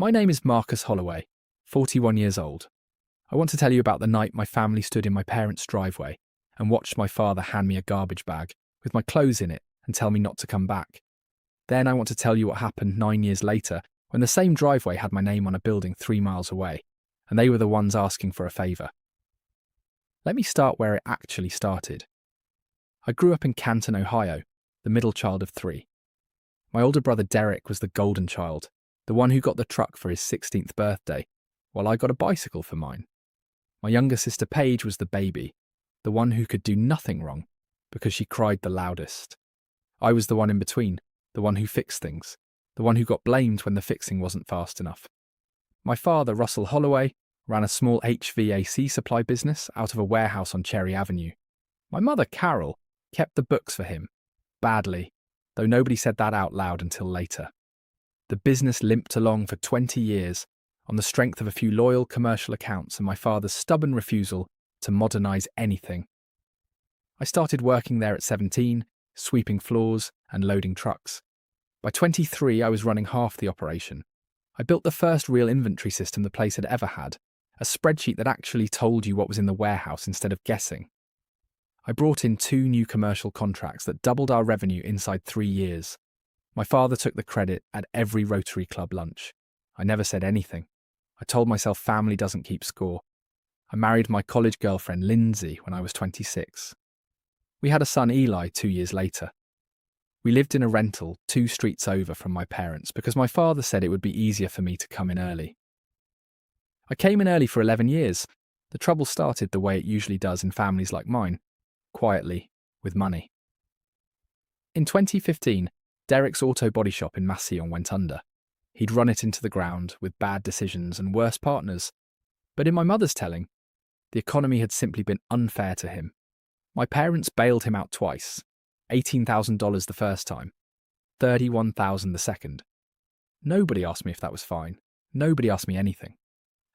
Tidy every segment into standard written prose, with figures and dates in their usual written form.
My name is Marcus Holloway, 41 years old. I want to tell you about the night my family stood in my parents' driveway and watched my father hand me a garbage bag with my clothes in it and tell me not to come back. Then I want to tell you what happened 9 years later when the same driveway had my name on a building 3 miles away, and they were the ones asking for a favour. Let me start where it actually started. I grew up in Canton, Ohio, the middle child of 3. My older brother Derek was the golden child, the one who got the truck for his 16th birthday, while I got a bicycle for mine. My younger sister Paige was the baby, the one who could do nothing wrong, because she cried the loudest. I was the one in between, the one who fixed things, the one who got blamed when the fixing wasn't fast enough. My father, Russell Holloway, ran a small HVAC supply business out of a warehouse on Cherry Avenue. My mother, Carol, kept the books for him, badly, though nobody said that out loud until later. The business limped along for 20 years on the strength of a few loyal commercial accounts and my father's stubborn refusal to modernise anything. I started working there at 17, sweeping floors and loading trucks. By 23, I was running half the operation. I built the first real inventory system the place had ever had, a spreadsheet that actually told you what was in the warehouse instead of guessing. I brought in 2 new commercial contracts that doubled our revenue inside 3 years. My father took the credit at every Rotary Club lunch. I never said anything. I told myself family doesn't keep score. I married my college girlfriend Lindsay when I was 26. We had a son Eli 2 years later. We lived in a rental 2 streets over from my parents because my father said it would be easier for me to come in early. I came in early for 11 years. The trouble started the way it usually does in families like mine, quietly, with money. In 2015, Derek's auto body shop in Massillon went under. He'd run it into the ground with bad decisions and worse partners. But in my mother's telling, the economy had simply been unfair to him. My parents bailed him out twice, $18,000 the first time, $31,000 the second. Nobody asked me if that was fine. Nobody asked me anything.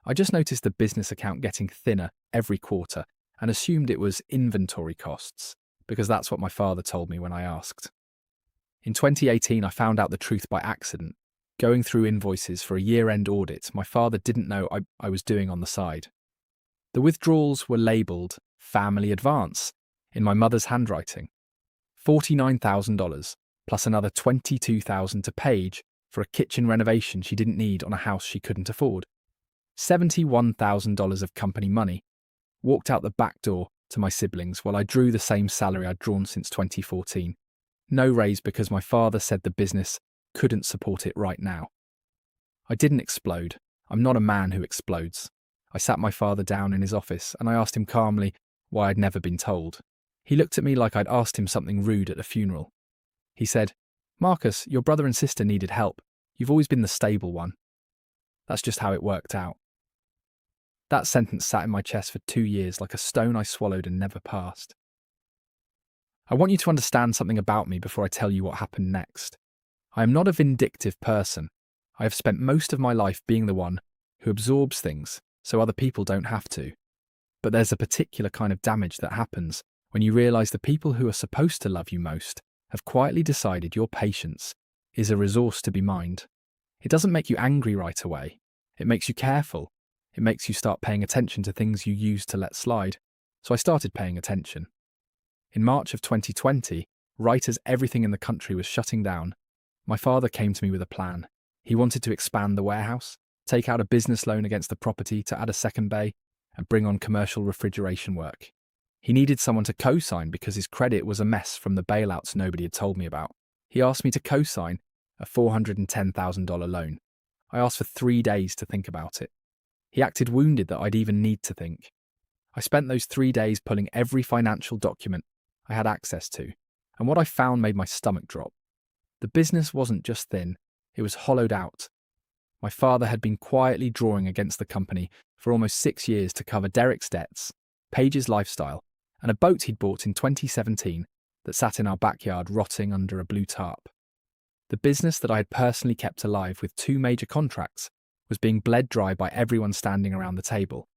I just noticed the business account getting thinner every quarter and assumed it was inventory costs, because that's what my father told me when I asked. In 2018, I found out the truth by accident. Going through invoices for a year-end audit my father didn't know I was doing on the side. The withdrawals were labelled Family Advance in my mother's handwriting. $49,000 plus another $22,000 to Paige for a kitchen renovation she didn't need on a house she couldn't afford. $71,000 of company money walked out the back door to my siblings while I drew the same salary I'd drawn since 2014. No raise because my father said the business couldn't support it right now. I didn't explode. I'm not a man who explodes. I sat my father down in his office and I asked him calmly why I'd never been told. He looked at me like I'd asked him something rude at a funeral. He said, "Marcus, your brother and sister needed help. You've always been the stable one. That's just how it worked out." That sentence sat in my chest for 2 years like a stone I swallowed and never passed. I want you to understand something about me before I tell you what happened next. I am not a vindictive person. I have spent most of my life being the one who absorbs things so other people don't have to. But there's a particular kind of damage that happens when you realise the people who are supposed to love you most have quietly decided your patience is a resource to be mined. It doesn't make you angry right away. It makes you careful. It makes you start paying attention to things you used to let slide. So I started paying attention. In March of 2020, right as everything in the country was shutting down, my father came to me with a plan. He wanted to expand the warehouse, take out a business loan against the property to add a second bay, and bring on commercial refrigeration work. He needed someone to co-sign because his credit was a mess from the bailouts nobody had told me about. He asked me to co-sign a $410,000 loan. I asked for 3 days to think about it. He acted wounded that I'd even need to think. I spent those 3 days pulling every financial document I had access to, and what I found made my stomach drop. The business wasn't just thin, it was hollowed out. My father had been quietly drawing against the company for almost 6 years to cover Derek's debts, Paige's lifestyle, and a boat he'd bought in 2017 that sat in our backyard rotting under a blue tarp. The business that I had personally kept alive with 2 major contracts was being bled dry by everyone standing around the table,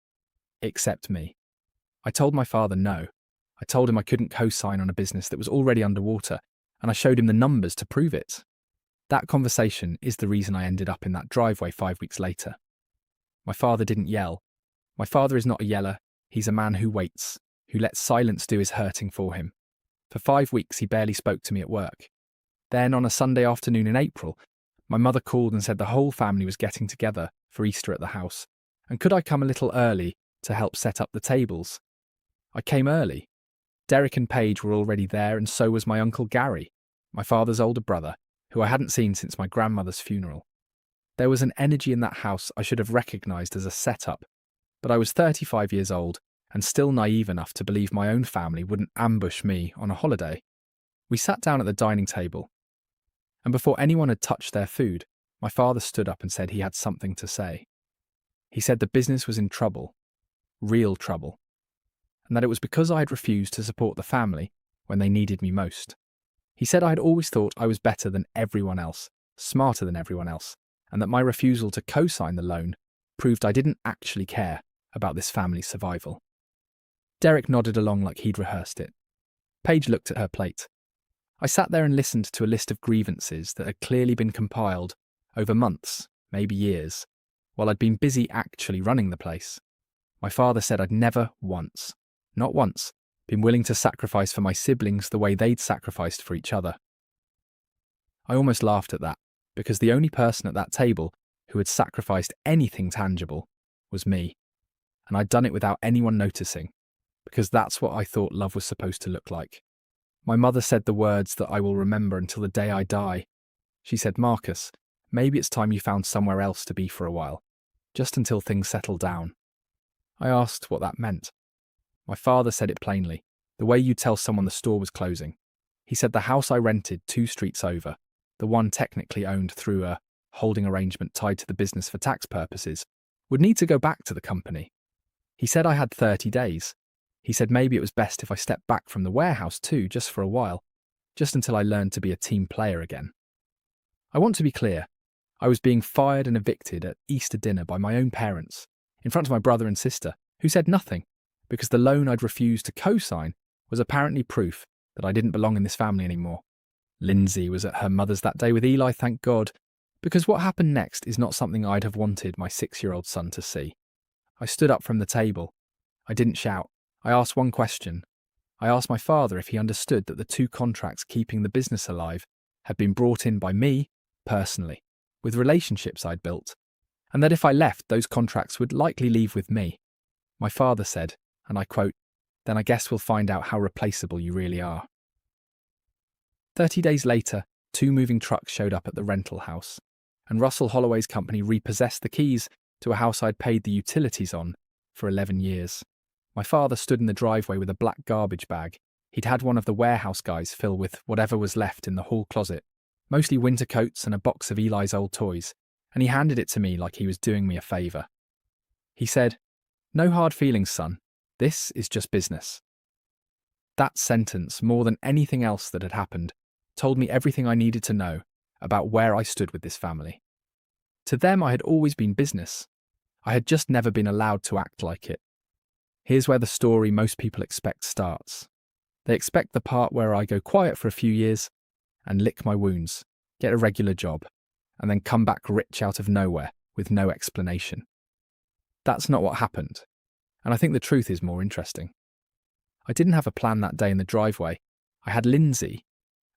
except me. I told my father no. I told him I couldn't co-sign on a business that was already underwater, and I showed him the numbers to prove it. That conversation is the reason I ended up in that driveway 5 weeks later. My father didn't yell. My father is not a yeller. He's a man who waits, who lets silence do his hurting for him. For 5 weeks, he barely spoke to me at work. Then, on a Sunday afternoon in April, my mother called and said the whole family was getting together for Easter at the house, and could I come a little early to help set up the tables? I came early. Derek and Paige were already there, and so was my uncle Gary, my father's older brother, who I hadn't seen since my grandmother's funeral. There was an energy in that house I should have recognised as a setup, but I was 35 years old and still naive enough to believe my own family wouldn't ambush me on a holiday. We sat down at the dining table, and before anyone had touched their food, my father stood up and said he had something to say. He said the business was in trouble, real trouble, and that it was because I had refused to support the family when they needed me most. He said I had always thought I was better than everyone else, smarter than everyone else, and that my refusal to co-sign the loan proved I didn't actually care about this family's survival. Derek nodded along like he'd rehearsed it. Paige looked at her plate. I sat there and listened to a list of grievances that had clearly been compiled over months, maybe years, while I'd been busy actually running the place. My father said I'd never once, not once, been willing to sacrifice for my siblings the way they'd sacrificed for each other. I almost laughed at that, because the only person at that table who had sacrificed anything tangible was me, and I'd done it without anyone noticing, because that's what I thought love was supposed to look like. My mother said the words that I will remember until the day I die. She said, "Marcus, maybe it's time you found somewhere else to be for a while, just until things settle down." I asked what that meant. My father said it plainly, the way you tell someone the store was closing. He said the house I rented 2 streets over, the one technically owned through a holding arrangement tied to the business for tax purposes, would need to go back to the company. He said I had 30 days. He said maybe it was best if I stepped back from the warehouse too, just for a while, just until I learned to be a team player again. I want to be clear. I was being fired and evicted at Easter dinner by my own parents, in front of my brother and sister, who said nothing, because the loan I'd refused to co-sign was apparently proof that I didn't belong in this family anymore. Lindsay was at her mother's that day with Eli, thank God, because what happened next is not something I'd have wanted my 6-year-old son to see. I stood up from the table. I didn't shout. I asked one question. I asked my father if he understood that the 2 contracts keeping the business alive had been brought in by me, personally, with relationships I'd built, and that if I left, those contracts would likely leave with me. My father said, and I quote, "Then I guess we'll find out how replaceable you really are." 30 days later, 2 moving trucks showed up at the rental house, and Russell Holloway's company repossessed the keys to a house I'd paid the utilities on for 11 years. My father stood in the driveway with a black garbage bag. He'd had one of the warehouse guys fill with whatever was left in the hall closet, mostly winter coats and a box of Eli's old toys, and he handed it to me like he was doing me a favour. He said, "No hard feelings, son. This is just business." That sentence, more than anything else that had happened, told me everything I needed to know about where I stood with this family. To them, I had always been business. I had just never been allowed to act like it. Here's where the story most people expect starts. They expect the part where I go quiet for a few years and lick my wounds, get a regular job, and then come back rich out of nowhere with no explanation. That's not what happened, and I think the truth is more interesting. I didn't have a plan that day in the driveway. I had Lindsay,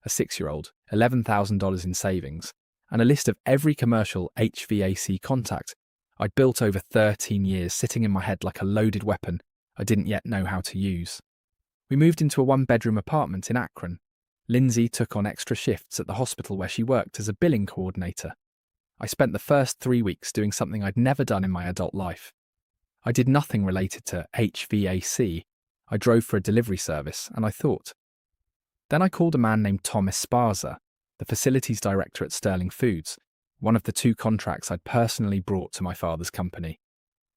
a 6-year-old, $11,000 in savings, and a list of every commercial HVAC contact I'd built over 13 years sitting in my head like a loaded weapon I didn't yet know how to use. We moved into a 1-bedroom apartment in Akron. Lindsay took on extra shifts at the hospital where she worked as a billing coordinator. I spent the first 3 weeks doing something I'd never done in my adult life. I did nothing related to HVAC. I drove for a delivery service, and I thought. Then I called a man named Tom Esparza, the facilities director at Sterling Foods, one of the 2 contracts I'd personally brought to my father's company.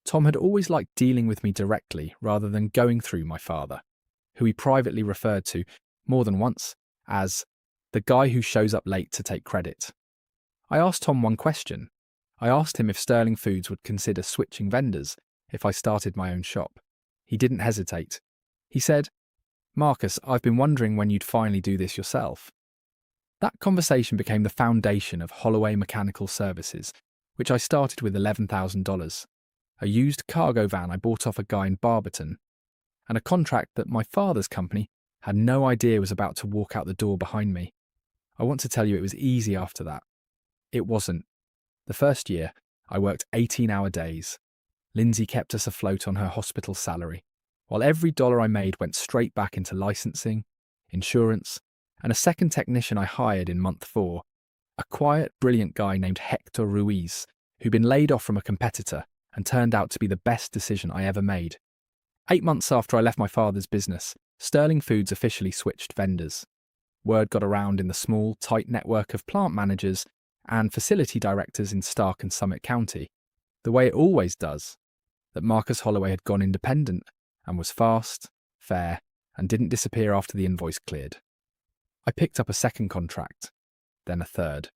Tom had always liked dealing with me directly rather than going through my father, who he privately referred to, more than once, as the guy who shows up late to take credit. I asked Tom one question. I asked him if Sterling Foods would consider switching vendors if I started my own shop. He didn't hesitate. He said, "Marcus, I've been wondering when you'd finally do this yourself." That conversation became the foundation of Holloway Mechanical Services, which I started with $11,000, a used cargo van I bought off a guy in Barberton, and a contract that my father's company had no idea was about to walk out the door behind me. I want to tell you it was easy after that. It wasn't. The first year, I worked 18-hour days. Lindsay kept us afloat on her hospital salary, while every dollar I made went straight back into licensing, insurance, and a second technician I hired in month 4, a quiet, brilliant guy named Hector Ruiz, who'd been laid off from a competitor and turned out to be the best decision I ever made. 8 months after I left my father's business, Sterling Foods officially switched vendors. Word got around in the small, tight network of plant managers and facility directors in Stark and Summit County, the way it always does, that Marcus Holloway had gone independent and was fast, fair, and didn't disappear after the invoice cleared. I picked up a second contract, then a third.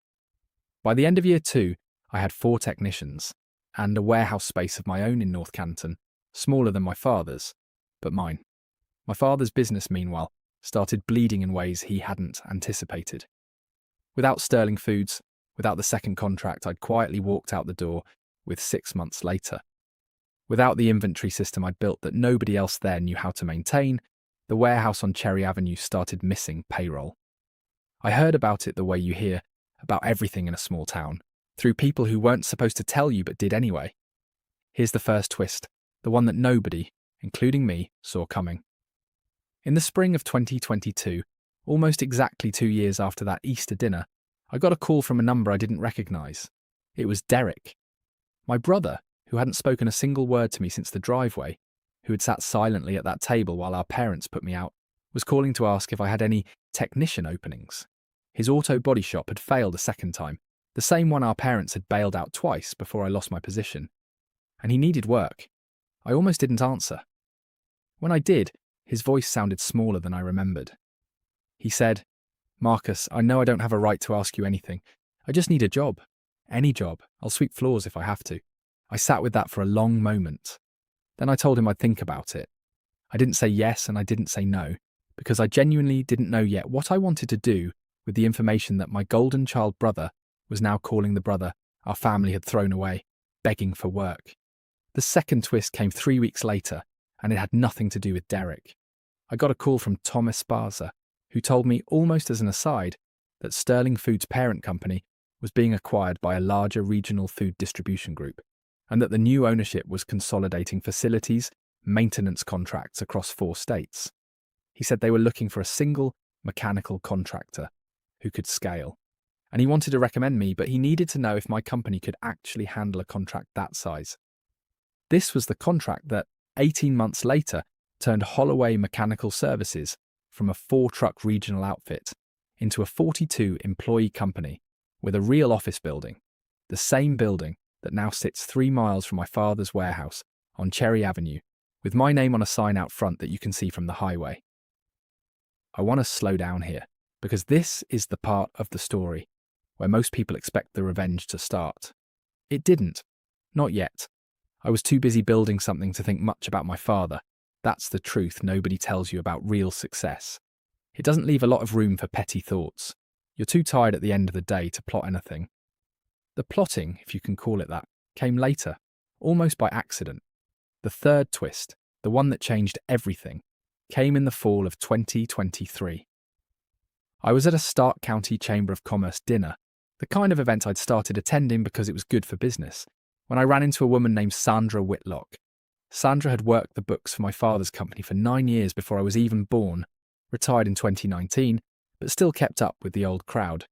By the end of year 2, I had 4 technicians and a warehouse space of my own in North Canton, smaller than my father's, but mine. My father's business, meanwhile, started bleeding in ways he hadn't anticipated. Without Sterling Foods, without the second contract, I'd quietly walked out the door with 6 months later. Without the inventory system I'd built that nobody else there knew how to maintain, the warehouse on Cherry Avenue started missing payroll. I heard about it the way you hear about everything in a small town, through people who weren't supposed to tell you but did anyway. Here's the first twist, the one that nobody, including me, saw coming. In the spring of 2022, almost exactly 2 years after that Easter dinner, I got a call from a number I didn't recognise. It was Derek. My brother, who hadn't spoken a single word to me since the driveway, who had sat silently at that table while our parents put me out, was calling to ask if I had any technician openings. His auto body shop had failed a second time, the same one our parents had bailed out twice before I lost my position. And he needed work. I almost didn't answer. When I did, his voice sounded smaller than I remembered. He said, "Marcus, I know I don't have a right to ask you anything. I just need a job. Any job. I'll sweep floors if I have to." I sat with that for a long moment. Then I told him I'd think about it. I didn't say yes and I didn't say no, because I genuinely didn't know yet what I wanted to do with the information that my golden child brother was now calling the brother our family had thrown away, begging for work. The second twist came 3 weeks later, and it had nothing to do with Derek. I got a call from Tom Esparza, who told me, almost as an aside, that Sterling Foods' parent company was being acquired by a larger regional food distribution group, and that the new ownership was consolidating facilities, maintenance contracts across 4 states. He said they were looking for a single mechanical contractor who could scale. And he wanted to recommend me, but he needed to know if my company could actually handle a contract that size. This was the contract that, 18 months later, turned Holloway Mechanical Services from a 4-truck regional outfit into a 42-employee company with a real office building, the same building that now sits 3 miles from my father's warehouse on Cherry Avenue, with my name on a sign out front that you can see from the highway. I want to slow down here, because this is the part of the story where most people expect the revenge to start. It didn't. Not yet. I was too busy building something to think much about my father. That's the truth nobody tells you about real success. It doesn't leave a lot of room for petty thoughts. You're too tired at the end of the day to plot anything. The plotting, if you can call it that, came later, almost by accident. The third twist, the one that changed everything, came in the fall of 2023. I was at a Stark County Chamber of Commerce dinner, the kind of event I'd started attending because it was good for business, when I ran into a woman named Sandra Whitlock. Sandra had worked the books for my father's company for 9 years before I was even born, retired in 2019, but still kept up with the old crowd.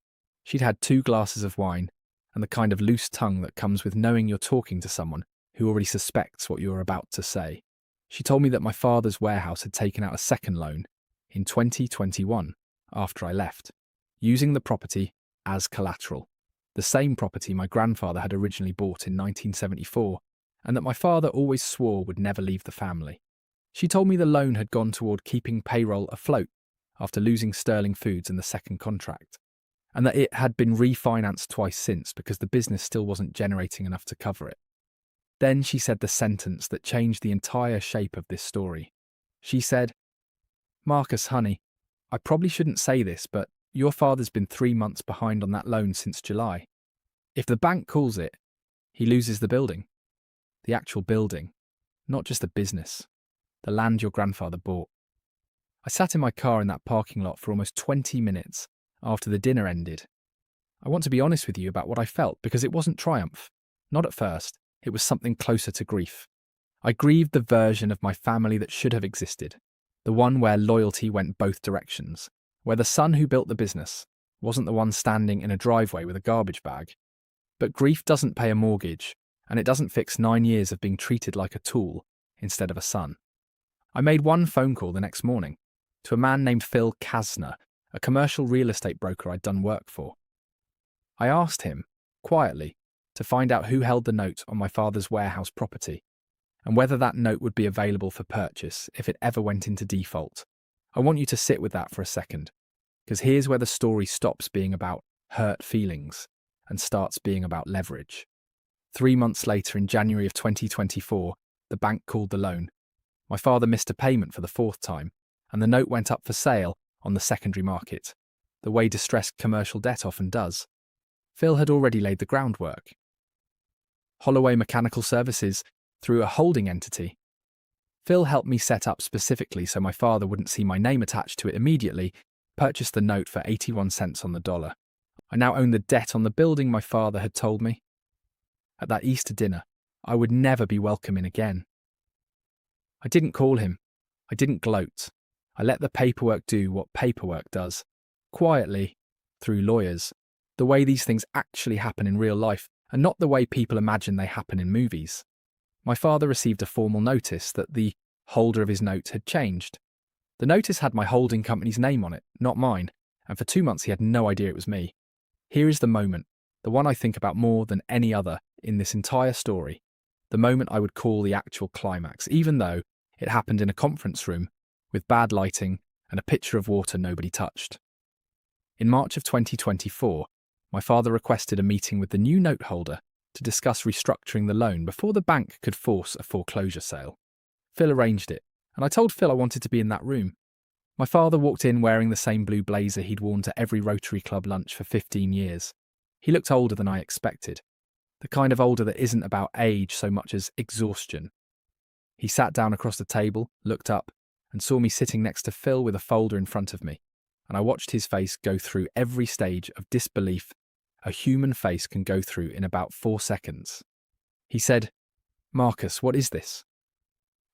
She'd had 2 glasses of wine, and the kind of loose tongue that comes with knowing you're talking to someone who already suspects what you're about to say. She told me that my father's warehouse had taken out a second loan in 2021, after I left, using the property as collateral, the same property my grandfather had originally bought in 1974, and that my father always swore would never leave the family. She told me the loan had gone toward keeping payroll afloat after losing Sterling Foods in the second contract, and that it had been refinanced twice since because the business still wasn't generating enough to cover it. Then she said the sentence that changed the entire shape of this story. She said, "Marcus, honey, I probably shouldn't say this, but your father's been 3 months behind on that loan since July. If the bank calls it, he loses the building. The actual building, not just the business. The land your grandfather bought. I sat in my car in that parking lot for almost 20 minutes after the dinner ended. I want to be honest with you about what I felt because it wasn't triumph. Not at first. It was something closer to grief. I grieved the version of my family that should have existed. The one where loyalty went both directions. Where the son who built the business wasn't the one standing in a driveway with a garbage bag. But grief doesn't pay a mortgage, and it doesn't fix 9 years of being treated like a tool instead of a son. I made one phone call the next morning to a man named Phil Kasner, a commercial real estate broker I'd done work for. I asked him, quietly, to find out who held the note on my father's warehouse property and whether that note would be available for purchase if it ever went into default. I want you to sit with that for a second, because here's where the story stops being about hurt feelings and starts being about leverage. 3 months later, in January of 2024, the bank called the loan. My father missed a payment for the 4th time, and the note went up for sale on the secondary market, the way distressed commercial debt often does. Phil had already laid the groundwork. Holloway Mechanical Services, through a holding entity. Phil helped me set up specifically so my father wouldn't see my name attached to it immediately, purchased the note for 81 cents on the dollar. I now own the debt on the building my father had told me. At that Easter dinner, I would never be welcome in again. I didn't call him. I didn't gloat. I let the paperwork do what paperwork does. Quietly, through lawyers. The way these things actually happen in real life, and not the way people imagine they happen in movies. My father received a formal notice that the holder of his note had changed. The notice had my holding company's name on it, not mine, and for 2 months he had no idea it was me. Here is the moment, the one I think about more than any other in this entire story, the moment I would call the actual climax, even though it happened in a conference room with bad lighting and a pitcher of water nobody touched. In March of 2024, my father requested a meeting with the new note holder to discuss restructuring the loan before the bank could force a foreclosure sale. Phil arranged it, and I told Phil I wanted to be in that room. My father walked in wearing the same blue blazer he'd worn to every Rotary Club lunch for 15 years. He looked older than I expected, the kind of older that isn't about age so much as exhaustion. He sat down across the table, looked up, and saw me sitting next to Phil with a folder in front of me, and I watched his face go through every stage of disbelief a human face can go through in about 4 seconds. He said, "Marcus, what is this?"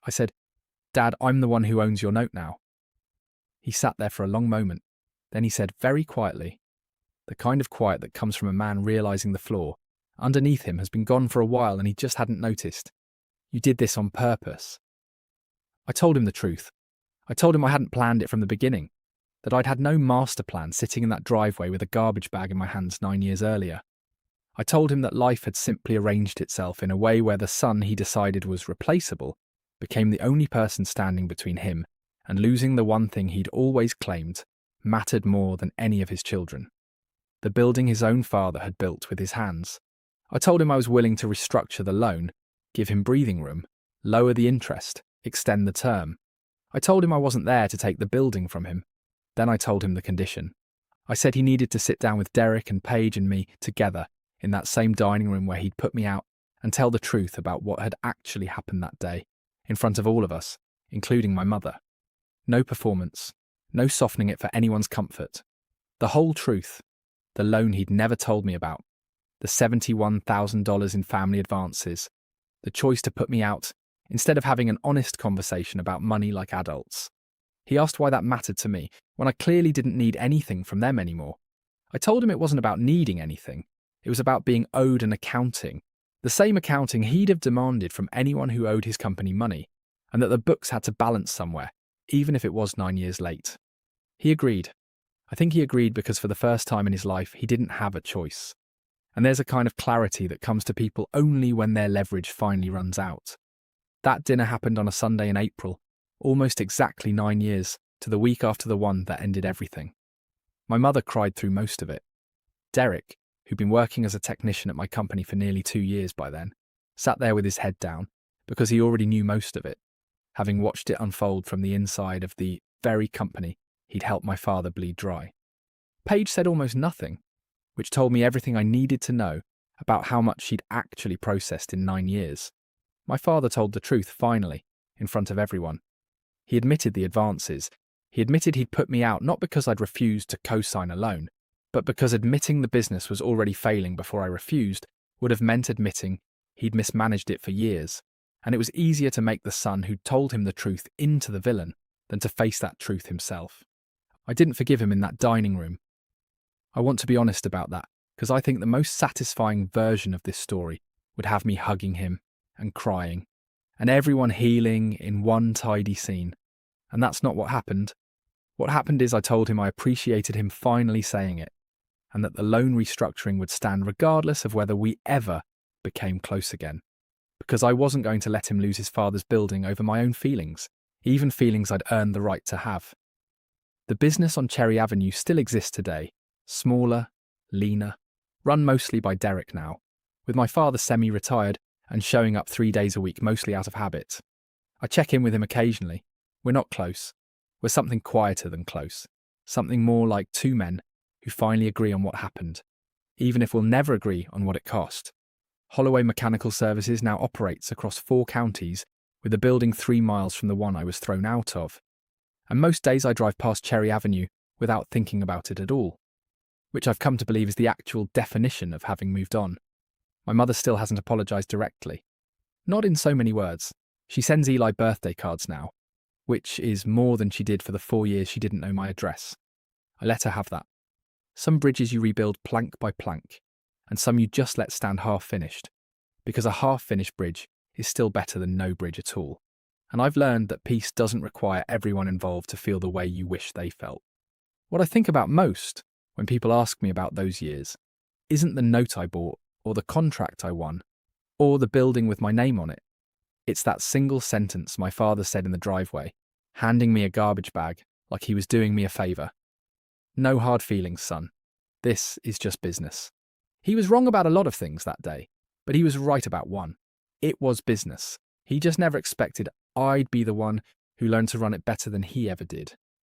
I said, "Dad, I'm the one who owns your note now." He sat there for a long moment. Then he said very quietly, the kind of quiet that comes from a man realizing the flaw underneath him has been gone for a while and he just hadn't noticed. "You did this on purpose." I told him the truth. I told him I hadn't planned it from the beginning, that I'd had no master plan sitting in that driveway with a garbage bag in my hands 9 years earlier. I told him that life had simply arranged itself in a way where the son he decided was replaceable became the only person standing between him and losing the one thing he'd always claimed mattered more than any of his children. The building his own father had built with his hands. I told him I was willing to restructure the loan, give him breathing room, lower the interest, extend the term. I told him I wasn't there to take the building from him. Then I told him the condition. I said he needed to sit down with Derek and Paige and me together in that same dining room where he'd put me out and tell the truth about what had actually happened that day, in front of all of us, including my mother. No performance, no softening it for anyone's comfort. The whole truth, the loan he'd never told me about, the $71,000 in family advances, the choice to put me out instead of having an honest conversation about money like adults. He asked why that mattered to me, when I clearly didn't need anything from them anymore. I told him it wasn't about needing anything. It was about being owed an accounting, the same accounting he'd have demanded from anyone who owed his company money, and that the books had to balance somewhere, even if it was 9 years late. He agreed. I think he agreed because for the first time in his life, he didn't have a choice. And there's a kind of clarity that comes to people only when their leverage finally runs out. That dinner happened on a Sunday in April, almost exactly 9 years, to the week after the one that ended everything. My mother cried through most of it. Derek, who'd been working as a technician at my company for nearly 2 years by then, sat there with his head down because he already knew most of it, having watched it unfold from the inside of the very company he'd helped my father bleed dry. Paige said almost nothing, which told me everything I needed to know about how much she'd actually processed in 9 years. My father told the truth finally, in front of everyone. He admitted the advances. He admitted he'd put me out not because I'd refused to co-sign a loan, but because admitting the business was already failing before I refused would have meant admitting he'd mismanaged it for years, and it was easier to make the son who'd told him the truth into the villain than to face that truth himself. I didn't forgive him in that dining room. I want to be honest about that, because I think the most satisfying version of this story would have me hugging him and crying, and everyone healing in one tidy scene. And that's not what happened. What happened is I told him I appreciated him finally saying it, and that the loan restructuring would stand regardless of whether we ever became close again. Because I wasn't going to let him lose his father's building over my own feelings, even feelings I'd earned the right to have. The business on Cherry Avenue still exists today, smaller, leaner, run mostly by Derek now, with my father semi-retired and showing up 3 days a week mostly out of habit. I check in with him occasionally. We're not close. We're something quieter than close, something more like two men who finally agree on what happened, even if we'll never agree on what it cost. Holloway Mechanical Services now operates across 4 counties, with a building 3 miles from the one I was thrown out of. And most days I drive past Cherry Avenue without thinking about it at all, which I've come to believe is the actual definition of having moved on. My mother still hasn't apologised directly. Not in so many words. She sends Eli birthday cards now, which is more than she did for the 4 years she didn't know my address. I let her have that. Some bridges you rebuild plank by plank, and some you just let stand half-finished, because a half-finished bridge is still better than no bridge at all. And I've learned that peace doesn't require everyone involved to feel the way you wish they felt. What I think about most when people ask me about those years isn't the note I bought, or the contract I won, or the building with my name on it. It's that single sentence my father said in the driveway, handing me a garbage bag like he was doing me a favour. No hard feelings, son. This is just business. He was wrong about a lot of things that day, but he was right about one. It was business. He just never expected I'd be the one who learned to run it better than he ever did.